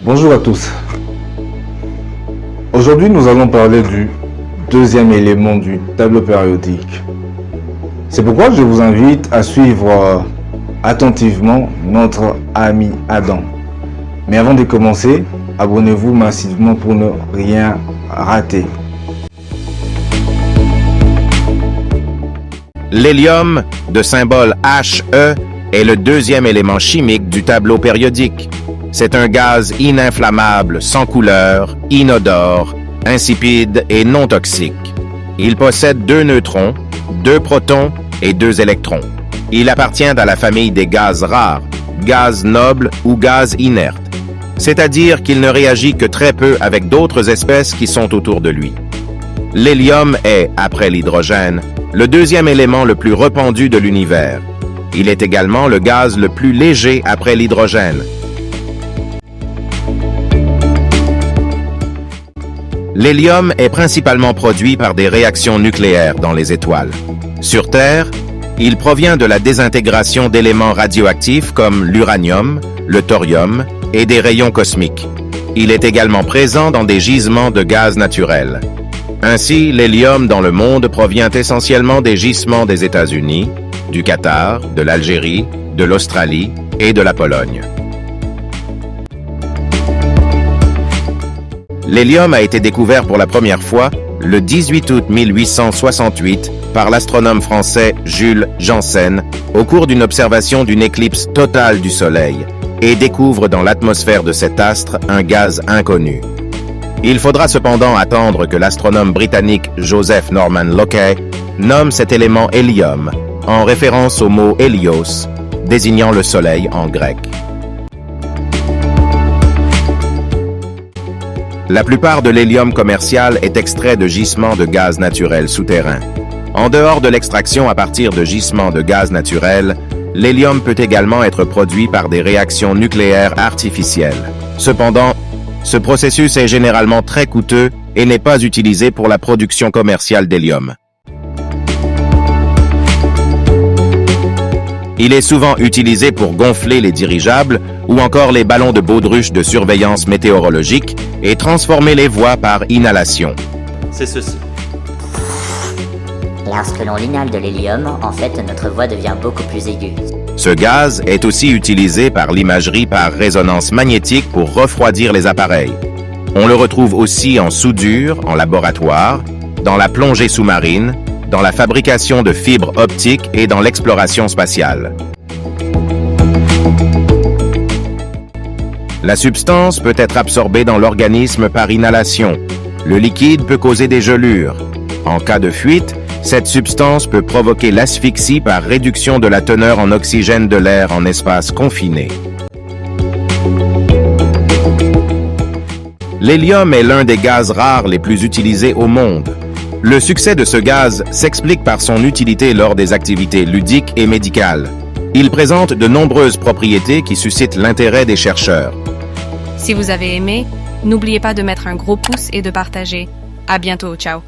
Bonjour à tous. Aujourd'hui, nous allons parler du deuxième élément du tableau périodique. C'est pourquoi je vous invite à suivre attentivement notre ami Adam. Mais avant de commencer, abonnez-vous massivement pour ne rien rater. L'hélium, de symbole He, est le deuxième élément chimique du tableau périodique. C'est un gaz ininflammable, sans couleur, inodore, insipide et non toxique. Il possède 2 neutrons, 2 protons et 2 électrons. Il appartient à la famille des gaz rares, gaz nobles ou gaz inertes, c'est-à-dire qu'il ne réagit que très peu avec d'autres espèces qui sont autour de lui. L'hélium est, après l'hydrogène, le deuxième élément le plus répandu de l'univers. Il est également le gaz le plus léger après l'hydrogène. L'hélium est principalement produit par des réactions nucléaires dans les étoiles. Sur Terre, il provient de la désintégration d'éléments radioactifs comme l'uranium, le thorium et des rayons cosmiques. Il est également présent dans des gisements de gaz naturels. Ainsi, l'hélium dans le monde provient essentiellement des gisements des États-Unis, du Qatar, de l'Algérie, de l'Australie et de la Pologne. L'hélium a été découvert pour la première fois le 18 août 1868 par l'astronome français Jules Janssen au cours d'une observation d'une éclipse totale du Soleil et découvre dans l'atmosphère de cet astre un gaz inconnu. Il faudra cependant attendre que l'astronome britannique Joseph Norman Lockyer nomme cet élément hélium, en référence au mot hélios, désignant le soleil en grec. La plupart de l'hélium commercial est extrait de gisements de gaz naturel souterrains. En dehors de l'extraction à partir de gisements de gaz naturel, l'hélium peut également être produit par des réactions nucléaires artificielles. Cependant, ce processus est généralement très coûteux et n'est pas utilisé pour la production commerciale d'hélium. Il est souvent utilisé pour gonfler les dirigeables ou encore les ballons de baudruche de surveillance météorologique et transformer les voies par inhalation. C'est ceci. Lorsque l'on inhale de l'hélium, en fait, notre voix devient beaucoup plus aiguë. Ce gaz est aussi utilisé par l'imagerie par résonance magnétique pour refroidir les appareils. On le retrouve aussi en soudure, en laboratoire, dans la plongée sous-marine, dans la fabrication de fibres optiques et dans l'exploration spatiale. La substance peut être absorbée dans l'organisme par inhalation. Le liquide peut causer des gelures. En cas de fuite, cette substance peut provoquer l'asphyxie par réduction de la teneur en oxygène de l'air en espace confiné. L'hélium est l'un des gaz rares les plus utilisés au monde. Le succès de ce gaz s'explique par son utilité lors des activités ludiques et médicales. Il présente de nombreuses propriétés qui suscitent l'intérêt des chercheurs. Si vous avez aimé, n'oubliez pas de mettre un gros pouce et de partager. À bientôt, ciao!